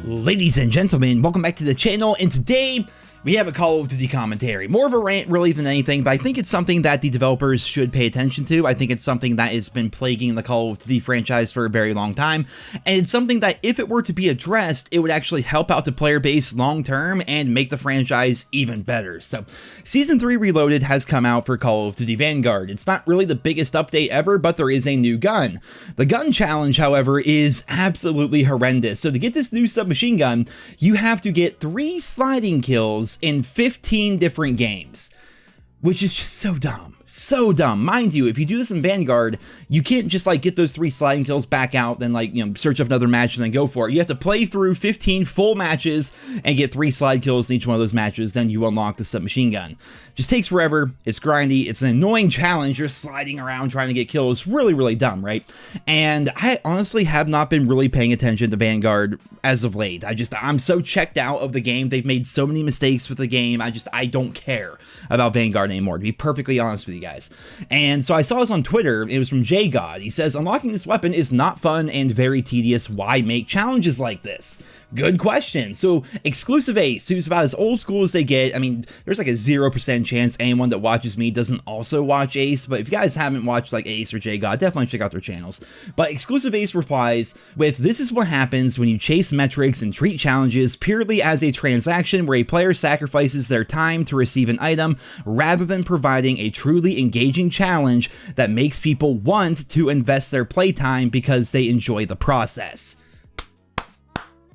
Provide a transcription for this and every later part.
Ladies and gentlemen, welcome back to the channel, and today we have a Call of Duty commentary. More of a rant really than anything, but I think it's something that the developers should pay attention to. I think it's something that has been plaguing the Call of Duty franchise for a very long time, and it's something that if it were to be addressed, it would actually help out the player base long term and make the franchise even better. So, Season 3 Reloaded has come out for Call of Duty Vanguard. It's not really the biggest update ever, but there is a new gun. The gun challenge, however, is absolutely horrendous. So to get this new submachine gun, you have to get 3 sliding kills in 15 different games, which is just so dumb. So dumb. Mind you, if you do this in Vanguard, you can't just like get those 3 sliding kills back out, then like, you know, search up another match and then go for it. You have to play through 15 full matches and get 3 slide kills in each one of those matches, then you unlock the submachine gun. Just takes forever, it's grindy, it's an annoying challenge, you're sliding around trying to get kills, really dumb, right? And I honestly have not been really paying attention to Vanguard as of late. I'm so checked out of the game, they've made so many mistakes with the game, I don't care about Vanguard anymore, to be perfectly honest with you guys. And so I saw this on Twitter, it was from JGod. He says, unlocking this weapon is not fun and very tedious. Why make challenges like this? Good question. So Exclusive Ace, who's about as old school as they get, I mean, there's like a 0% chance anyone that watches me doesn't also watch Ace, but if you guys haven't watched like Ace or JGod, definitely check out their channels. But Exclusive Ace replies with, this is what happens when you chase metrics and treat challenges purely as a transaction where a player sacrifices their time to receive an item rather than providing a truly engaging challenge that makes people want to invest their playtime because they enjoy the process.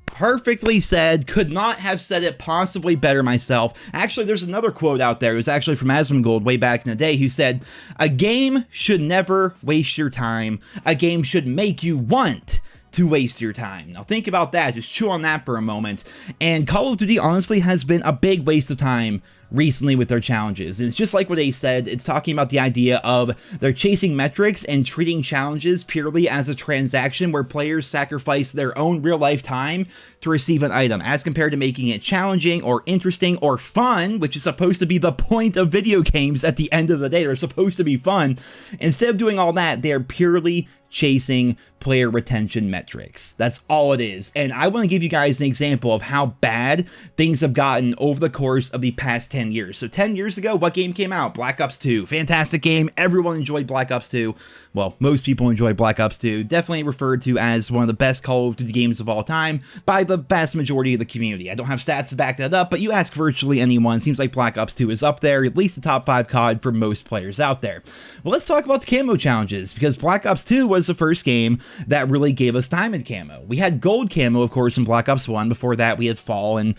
Perfectly said. Could not have said it possibly better myself. Actually, there's another quote out there. It was actually from Asmongold way back in the day, who said, a game should never waste your time. A game should make you want to waste your time. Now think about that, just chew on that for a moment. And Call of Duty honestly has been a big waste of time recently with their challenges. And it's just like what they said, it's talking about the idea of they're chasing metrics and treating challenges purely as a transaction where players sacrifice their own real life time to receive an item, as compared to making it challenging or interesting or fun, which is supposed to be the point of video games at the end of the day. They're supposed to be fun. Instead of doing all that, they're purely chasing player retention metrics. That's all it is. And I want to give you guys an example of how bad things have gotten over the course of the past 10 years. So 10 years ago, what game came out? Black Ops 2. Fantastic game. Everyone enjoyed Black Ops 2. Well, most people enjoyed Black Ops 2. Definitely referred to as one of the best Call of Duty games of all time by the vast majority of the community. I don't have stats to back that up, but you ask virtually anyone, seems like Black Ops 2 is up there, at least the top 5 COD for most players out there. Well, let's talk about the camo challenges, because Black Ops 2 was the first game that really gave us diamond camo. We had gold camo, of course, in Black Ops 1. Before that, we had fall and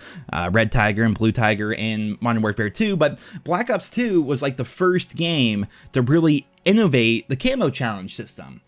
red tiger and blue tiger in Modern Warfare 2, but Black Ops 2 was like the first game to really innovate the camo challenge system.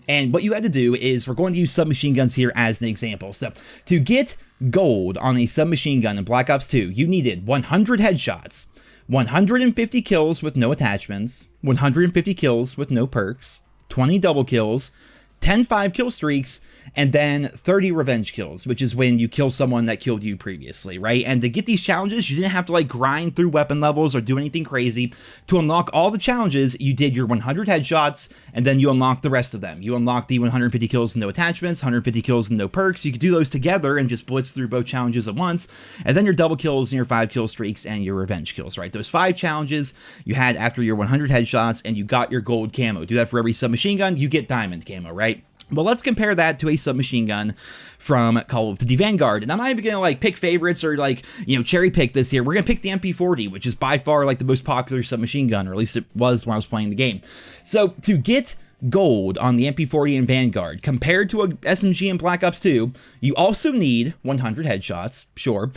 And what you had to do is, we're going to use submachine guns here as an example. So to get gold on a submachine gun in Black Ops 2, you needed 100 headshots, 150 kills with no attachments, 150 kills with no perks, 20 double kills, 10 5-kill streaks, and then 30 revenge kills, which is when you kill someone that killed you previously, right? And to get these challenges, you didn't have to like grind through weapon levels or do anything crazy. To unlock all the challenges, you did your 100 headshots, and then you unlocked the rest of them. You unlocked the 150 kills and no attachments, 150 kills and no perks. You could do those together and just blitz through both challenges at once, and then your double kills and your 5-kill streaks and your revenge kills, right? Those 5 challenges you had after your 100 headshots, and you got your gold camo. Do that for every submachine gun, you get diamond camo, right? Well, let's compare that to a submachine gun from Call of Duty Vanguard. And I'm not even going to like pick favorites or like, you know, cherry pick this here. We're going to pick the MP40, which is by far like the most popular submachine gun, or at least it was when I was playing the game. So to get gold on the MP40 in Vanguard compared to a SMG in Black Ops 2, you also need 100 headshots, sure.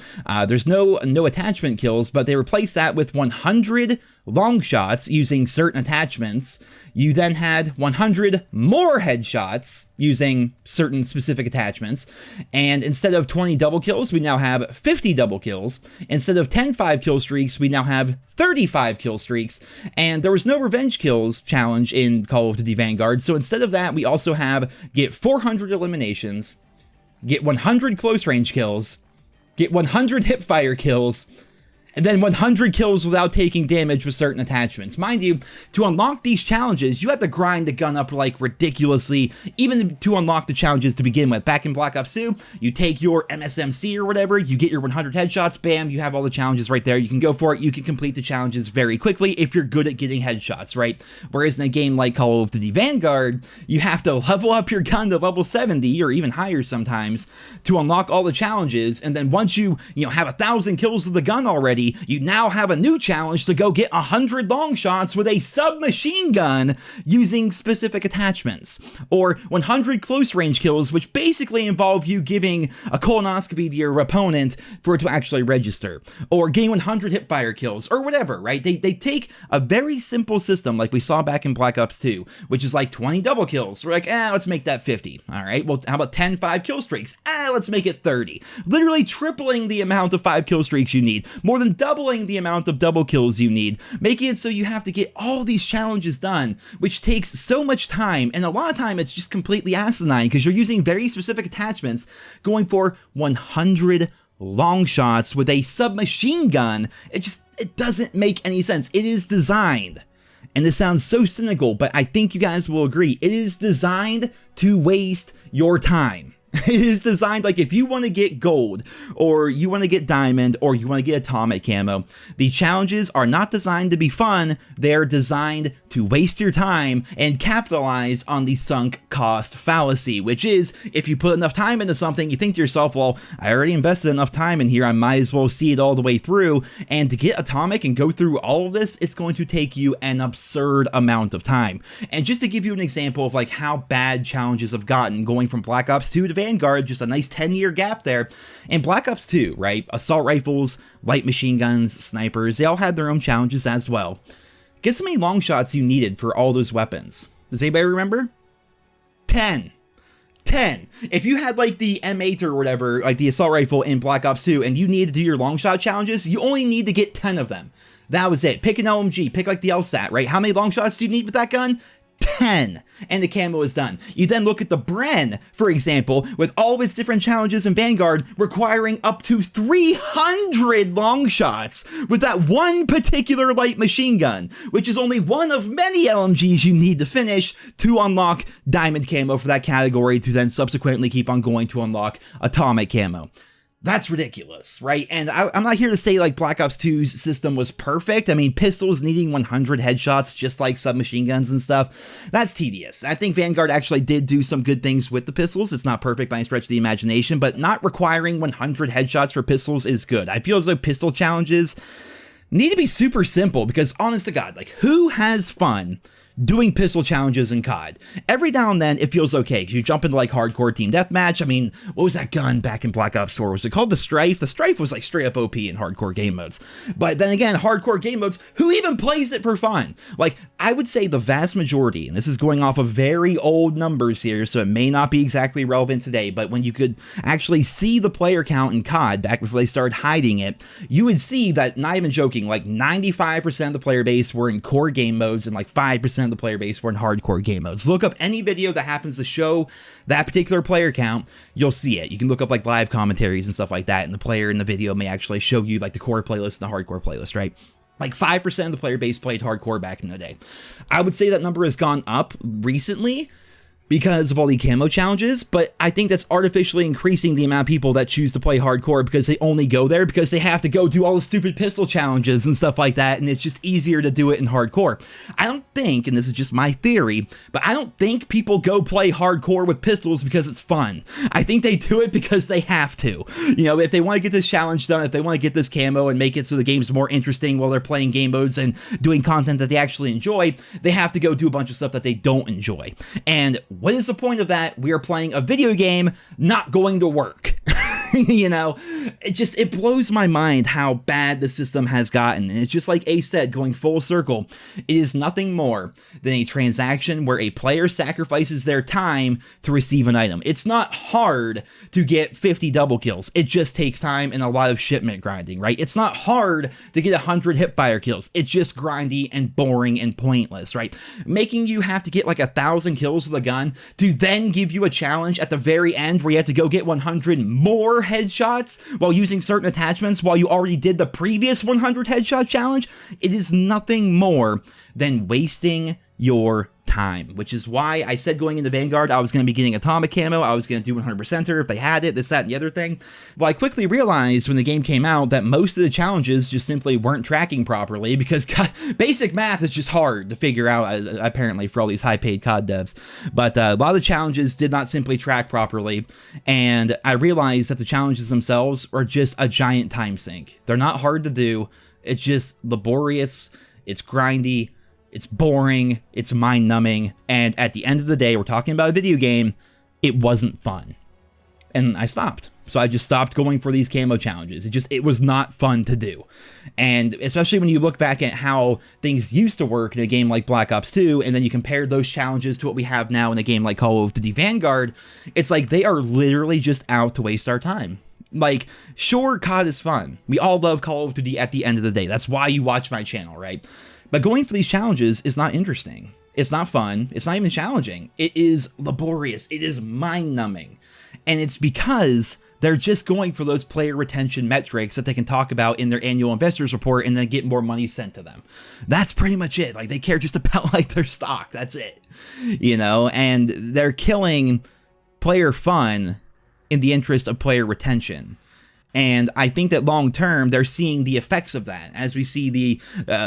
There's no attachment kills, but they replace that with 100 long shots using certain attachments. You then had 100 more headshots using certain specific attachments, and instead of 20 double kills, we now have 50 double kills. Instead of 10 5-kill streaks, we now have 35 kill streaks, and there was no revenge kills challenge in Call of Duty Vanguard, so instead of that, we also have get 400 eliminations, get 100 close range kills, get 100 hipfire kills, and then 100 kills without taking damage with certain attachments. Mind you, to unlock these challenges, you have to grind the gun up like ridiculously, even to unlock the challenges to begin with. Back in Black Ops 2, you take your MSMC or whatever, you get your 100 headshots, bam, you have all the challenges right there. You can go for it, you can complete the challenges very quickly if you're good at getting headshots, right? Whereas in a game like Call of Duty Vanguard, you have to level up your gun to level 70 or even higher sometimes to unlock all the challenges, and then once you have 1,000 kills with the gun already, you now have a new challenge to go get 100 long shots with a submachine gun using specific attachments, or 100 close range kills, which basically involve you giving a colonoscopy to your opponent for it to actually register, or getting 100 hipfire kills, or whatever, right? They take a very simple system like we saw back in Black Ops 2, which is like 20 double kills. We're like, let's make that 50. All right, well, how about 10 5 kill streaks? Let's make it 30. Literally tripling the amount of 5 kill streaks you need, more than doubling the amount of double kills you need, making it so you have to get all these challenges done, which takes so much time, and a lot of time it's just completely asinine because you're using very specific attachments, going for 100 long shots with a submachine gun. It doesn't make any sense. It is designed, and this sounds so cynical, but I think you guys will agree, it is designed to waste your time. It is designed like if you want to get gold, or you want to get diamond, or you want to get atomic camo, the challenges are not designed to be fun, they're designed to waste your time and capitalize on the sunk cost fallacy, which is, if you put enough time into something, you think to yourself, well, I already invested enough time in here, I might as well see it all the way through, and to get atomic and go through all of this, it's going to take you an absurd amount of time. And just to give you an example of like how bad challenges have gotten, going from Black Ops 2 to Vanguard, just a nice 10-year gap there. In Black Ops 2, right, assault rifles, light machine guns, snipers, they all had their own challenges as well. Guess how many long shots you needed for all those weapons? Does anybody remember? 10. 10. If you had like the M8 or whatever, like the assault rifle in Black Ops 2, and you needed to do your long shot challenges, you only need to get 10 of them. That was it. Pick an LMG, pick like the LSAT, right? How many long shots do you need with that gun? 10, and the camo is done. You then look at the Bren, for example, with all of its different challenges in Vanguard requiring up to 300 long shots with that one particular light machine gun, which is only one of many LMGs you need to finish to unlock diamond camo for that category, to then subsequently keep on going to unlock atomic camo. That's ridiculous, right? And I'm not here to say like Black Ops 2's system was perfect. I mean, pistols needing 100 headshots just like submachine guns and stuff, that's tedious. I think Vanguard actually did do some good things with the pistols. It's not perfect by any stretch of the imagination, but not requiring 100 headshots for pistols is good. I feel as though pistol challenges need to be super simple, because honest to God, like, who has fun doing pistol challenges in COD? Every now and then it feels okay, because you jump into like hardcore team deathmatch. I mean, what was that gun back in Black Ops 4? Was it called the Strife? The Strife was like straight up OP in hardcore game modes. But then again, hardcore game modes, who even plays it for fun? Like, I would say the vast majority, and this is going off of very old numbers here, so it may not be exactly relevant today, but when you could actually see the player count in COD back before they started hiding it, you would see that, not even joking, like 95% of the player base were in core game modes, and like 5% of the player base were in hardcore game modes. Look up any video that happens to show that particular player count, you'll see it. You can look up like live commentaries and stuff like that, and the player in the video may actually show you like the core playlist and the hardcore playlist, right? Like 5% of the player base played hardcore back in the day. I would say that number has gone up recently because of all the camo challenges, but I think that's artificially increasing the amount of people that choose to play hardcore because they only go there because they have to go do all the stupid pistol challenges and stuff like that, and it's just easier to do it in hardcore. I don't think, and this is just my theory, but I don't think people go play hardcore with pistols because it's fun. I think they do it because they have to. You know, if they want to get this challenge done, if they want to get this camo and make it so the game's more interesting while they're playing game modes and doing content that they actually enjoy, they have to go do a bunch of stuff that they don't enjoy. And what is the point of that? We are playing a video game, not going to work. You know, it blows my mind how bad the system has gotten. And it's just like Ace said, going full circle, it is nothing more than a transaction where a player sacrifices their time to receive an item. It's not hard to get 50 double kills. It just takes time and a lot of shipment grinding, right? It's not hard to get 100 hipfire kills. It's just grindy and boring and pointless, right? Making you have to get like 1,000 kills with a gun to then give you a challenge at the very end where you have to go get 100 more headshots while using certain attachments while you already did the previous 100 headshot challenge, it is nothing more than wasting your time, which is why I said going into Vanguard I was going to be getting atomic camo, I was going to do 100%er if they had it, this, that, and the other thing. Well, I quickly realized when the game came out that most of the challenges just simply weren't tracking properly because basic math is just hard to figure out, apparently, for all these high-paid COD devs. But a lot of the challenges did not simply track properly, and I realized that the challenges themselves are just a giant time sink. They're not hard to do, it's just laborious, it's grindy, it's boring, it's mind-numbing, and at the end of the day, we're talking about a video game, it wasn't fun. And I stopped. So I just stopped going for these camo challenges. It was not fun to do. And especially when you look back at how things used to work in a game like Black Ops 2, and then you compare those challenges to what we have now in a game like Call of Duty Vanguard, it's like they are literally just out to waste our time. Like, sure, COD is fun. We all love Call of Duty at the end of the day. That's why you watch my channel, right? But going for these challenges is not interesting. It's not fun. It's not even challenging. It is laborious. It is mind-numbing. And it's because they're just going for those player retention metrics that they can talk about in their annual investors report and then get more money sent to them. That's pretty much it. Like, they care just about, like, their stock. That's it. You know? And they're killing player fun in the interest of player retention. And I think that long term, they're seeing the effects of that. As we see the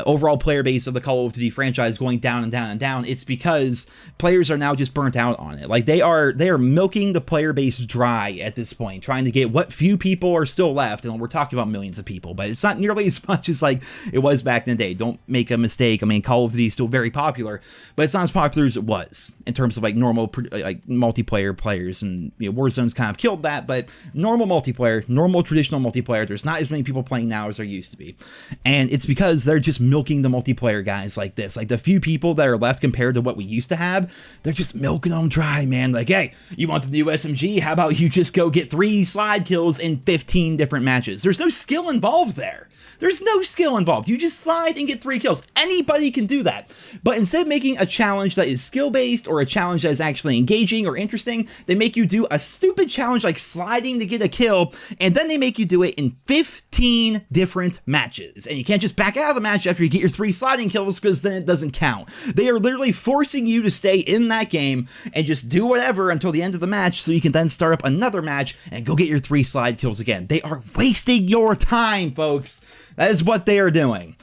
overall player base of the Call of Duty franchise going down and down and down, it's because players are now just burnt out on it. Like they are milking the player base dry at this point, trying to get what few people are still left. And we're talking about millions of people, but it's not nearly as much as like it was back in the day. Don't make a mistake. I mean, Call of Duty is still very popular, but it's not as popular as it was in terms of like normal like multiplayer players. And you know, Warzone's kind of killed that, but normal multiplayer, normal traditional multiplayer, there's not as many people playing now as there used to be. And it's because they're just milking the multiplayer guys like this. Like the few people that are left compared to what we used to have, they're just milking them dry, man. Like, hey, you want the new SMG? How about you just go get 3 slide kills in 15 different matches? There's no skill involved there. There's no skill involved. You just slide and get 3 kills. Anybody can do that. But instead of making a challenge that is skill-based or a challenge that is actually engaging or interesting, they make you do a stupid challenge like sliding to get a kill, and then they make you do it in 15 different matches. And you can't just back out of the match after you get your 3 sliding kills because then it doesn't count. They are literally forcing you to stay in that game and just do whatever until the end of the match so you can then start up another match and go get your 3 slide kills again. They are wasting your time, folks. That is what they are doing.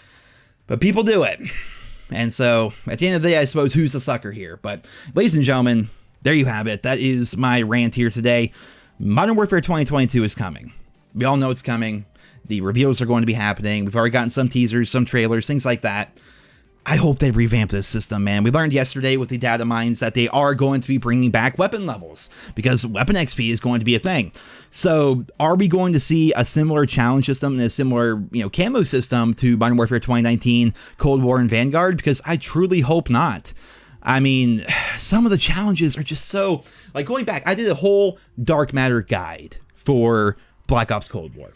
But people do it. And so, at the end of the day, I suppose, who's the sucker here? But, ladies and gentlemen, there you have it. That is my rant here today. Modern Warfare 2022 is coming. We all know it's coming. The reveals are going to be happening. We've already gotten some teasers, some trailers, things like that. I hope they revamp this system, man. We learned yesterday with the data mines that they are going to be bringing back weapon levels because weapon XP is going to be a thing. So are we going to see a similar challenge system and a similar, camo system to Modern Warfare 2019, Cold War, and Vanguard? Because I truly hope not. I mean, some of the challenges are just so, like going back, I did a whole Dark Matter guide for Black Ops Cold War.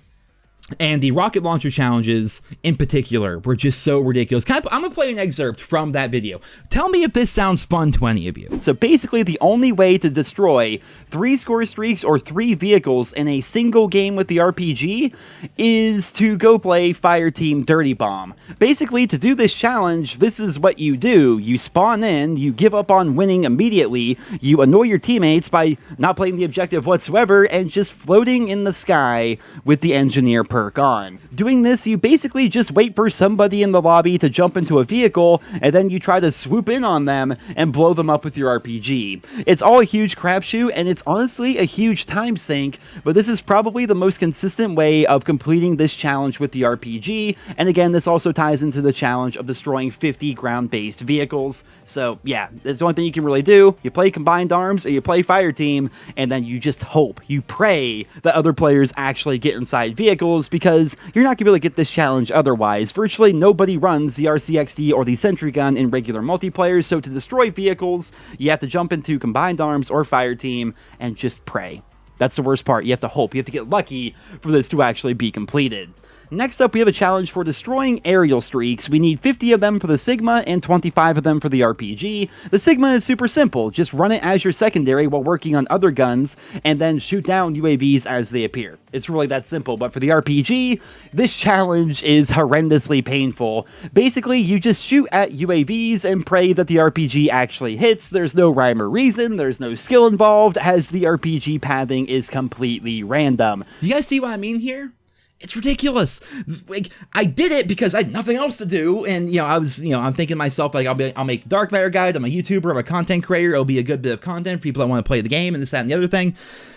And the rocket launcher challenges in particular were just so ridiculous. I'm going to play an excerpt from that video. Tell me if this sounds fun to any of you. So basically the only way to destroy 3 score streaks or 3 vehicles in a single game with the RPG is to go play Fireteam Dirty Bomb. Basically, to do this challenge, this is what you do. You spawn in, you give up on winning immediately, you annoy your teammates by not playing the objective whatsoever, and just floating in the sky with the engineer perk on. Doing this, you basically just wait for somebody in the lobby to jump into a vehicle, and then you try to swoop in on them and blow them up with your RPG. It's all a huge crapshoot, and it's honestly a huge time sink, but this is probably the most consistent way of completing this challenge with the RPG, and again, this also ties into the challenge of destroying 50 ground-based vehicles. So yeah, that's the only thing you can really do. You play Combined Arms, or you play Fireteam, and then you just hope, you pray that other players actually get inside vehicles, because you're not going to be able to get this challenge otherwise. Virtually nobody runs the RCXD or the Sentry Gun in regular multiplayer, so to destroy vehicles, you have to jump into Combined Arms or Fireteam and just pray. That's the worst part. You have to hope. You have to get lucky for this to actually be completed. Next up, we have a challenge for destroying aerial streaks. We need 50 of them for the Sigma and 25 of them for the RPG. The Sigma is super simple. Just run it as your secondary while working on other guns, and then shoot down UAVs as they appear. It's really that simple. But for the RPG, this challenge is horrendously painful. Basically, you just shoot at UAVs and pray that the RPG actually hits. There's no rhyme or reason. There's no skill involved, as the RPG pathing is completely random. Do you guys see what I mean here? It's ridiculous. Like, I did it because I had nothing else to do, and I'm thinking to myself, like, I'll make the Dark Matter guide. I'm a YouTuber, I'm a content creator. It'll be a good bit of content for people that want to play the game and this, that, and the other thing.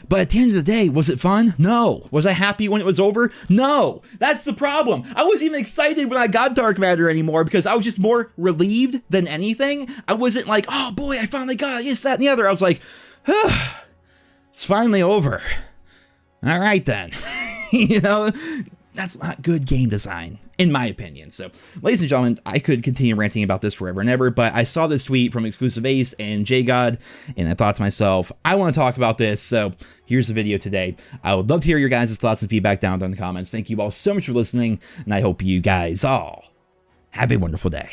But at the end of the day, was it fun? No. Was I happy when it was over? No. That's the problem. I wasn't even excited when I got Dark Matter anymore, because I was just more relieved than anything. I wasn't like, oh boy, I finally got it, this, that, and the other. I was like, it's finally over. All right then. That's not good game design, in my opinion. So, ladies and gentlemen, I could continue ranting about this forever and ever, but I saw this tweet from Exclusive Ace and JGod, and I thought to myself, I want to talk about this, so here's the video today. I would love to hear your guys' thoughts and feedback down in the comments. Thank you all so much for listening, and I hope you guys all have a wonderful day.